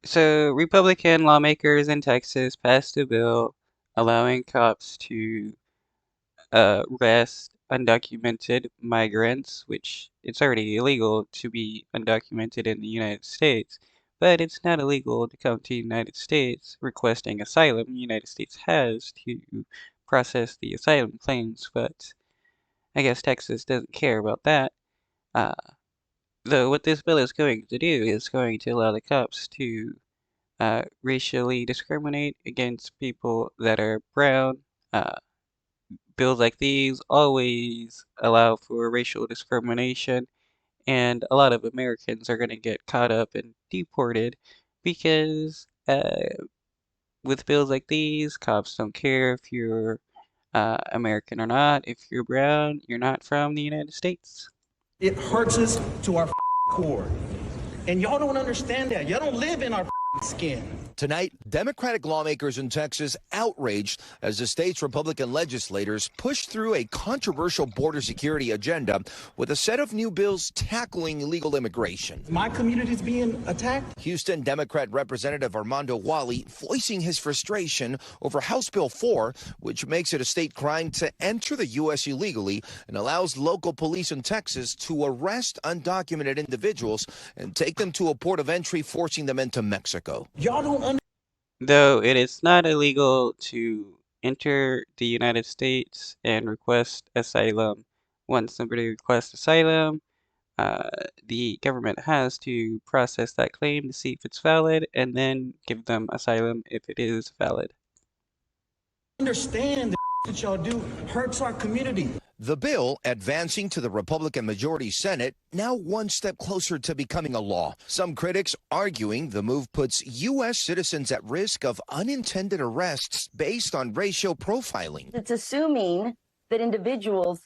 So, Republican lawmakers in Texas passed a bill allowing cops to arrest undocumented migrants, which it's already illegal to be undocumented in the United States, but it's not illegal to come to the United States requesting asylum. The United States has to process the asylum claims, but I guess Texas doesn't care about that. Uh, though what this bill is going to do is going to allow the cops to racially discriminate against people that are brown. Uh, Bills like these always allow for racial discrimination, and a lot of Americans are going to get caught up and deported because with bills like these, cops don't care if you're American or not. If you're brown, you're not from the United States. It hurts us to our core. And y'all don't understand that. Y'all don't live in our skin. Tonight, Democratic lawmakers in Texas outraged as the state's Republican legislators pushed through a controversial border security agenda with a set of new bills tackling illegal immigration. My community is being attacked. Houston Democrat Representative Armando Wally voicing his frustration over House Bill 4, which makes it a state crime to enter the U.S. illegally and allows local police in Texas to arrest undocumented individuals and take them to a port of entry, forcing them into Mexico. Y'all don't Though it is not illegal to enter the United States and request asylum. Once somebody requests asylum, uh, the government has to process that claim to see if it's valid and then give them asylum if it is valid. understand that y'all do hurts our community. The bill, advancing to the Republican majority Senate, now one step closer to becoming a law. Some critics arguing the move puts U.S. citizens at risk of unintended arrests based on racial profiling. It's assuming that individuals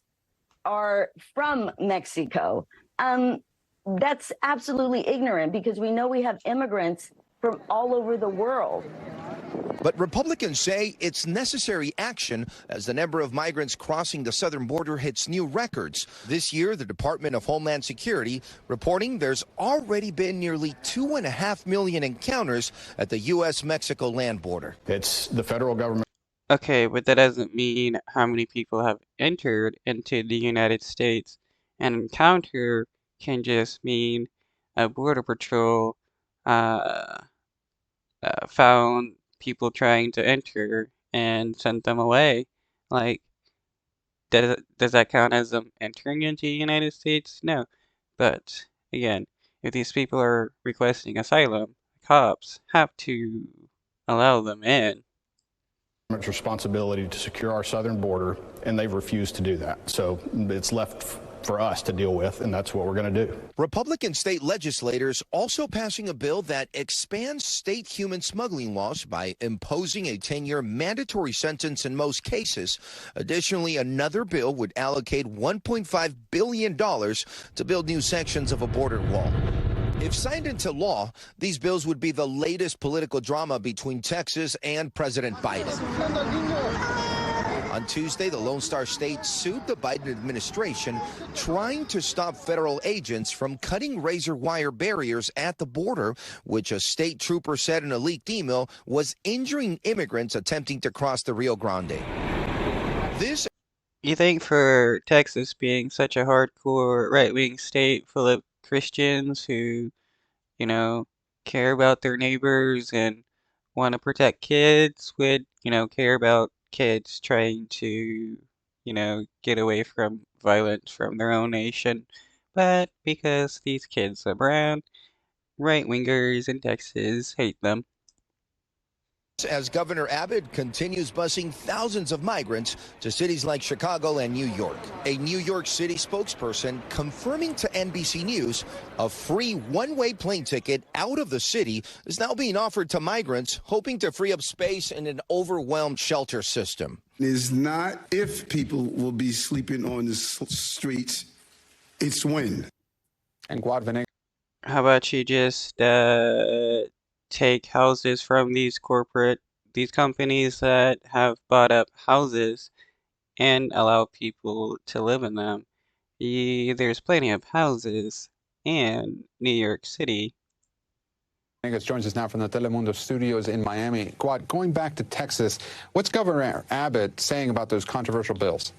are from Mexico. That's absolutely ignorant because we know we have immigrants from all over the world. But Republicans say it's necessary action as the number of migrants crossing the southern border hits new records. This year, the Department of Homeland Security reporting there's already been nearly 2.5 million encounters at the U.S.-Mexico land border. It's the federal government. Okay, but that doesn't mean how many people have entered into the United States. An encounter can just mean a border patrol uh, found people trying to enter and sent them away. Like, does that count as them entering into the United States? No. But again, if these people are requesting asylum, cops have to allow them in. Responsibility to secure our southern border, and they've refused to do that. So it's left for us to deal with, and that's what we're going to do. Republican state legislators also passing a bill that expands state human smuggling laws by imposing a 10-year mandatory sentence in most cases. Additionally, another bill would allocate $1.5 billion to build new sections of a border wall. If signed into law, these bills would be the latest political drama between Texas and President Biden. On Tuesday, the Lone Star State sued the Biden administration, trying to stop federal agents from cutting razor wire barriers at the border, which a state trooper said in a leaked email was injuring immigrants attempting to cross the Rio Grande. You think for Texas being such a hardcore right-wing state full of Christians who, you know, care about their neighbors and want to protect kids would, care about kids trying to, get away from violence from their own nation. But because these kids are brown, right-wingers in Texas hate them. As Governor Abbott continues busing thousands of migrants to cities like Chicago and New York. A New York City spokesperson confirming to NBC News a free one-way plane ticket out of the city is now being offered to migrants, hoping to free up space in an overwhelmed shelter system. It's not if people will be sleeping on the streets, it's when. And How about you just take houses from these companies that have bought up houses and allow people to live in them? There's plenty of houses in New York City. Vegas joins us now from the Telemundo studios in Miami. Quad, going back to Texas, what's Governor Abbott saying about those controversial bills?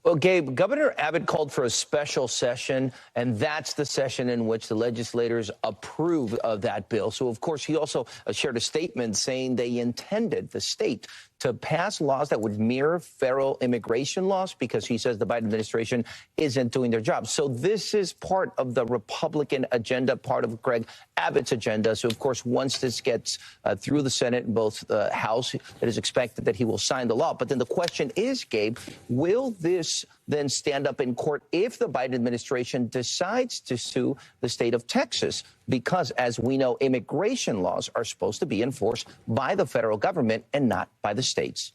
Well, Gabe, Governor Abbott called for a special session, and that's the session in which the legislators approve of that bill. So, of course, he also shared a statement saying they intended, the state, to pass laws that would mirror federal immigration laws because he says the Biden administration isn't doing their job. So this is part of the Republican agenda, part of Greg Abbott's agenda. So, of course, once this gets through the Senate and both the House, it is expected that he will sign the law. But then the question is, Gabe, will this then stand up in court if the Biden administration decides to sue the state of Texas? Because, as we know, immigration laws are supposed to be enforced by the federal government and not by the states.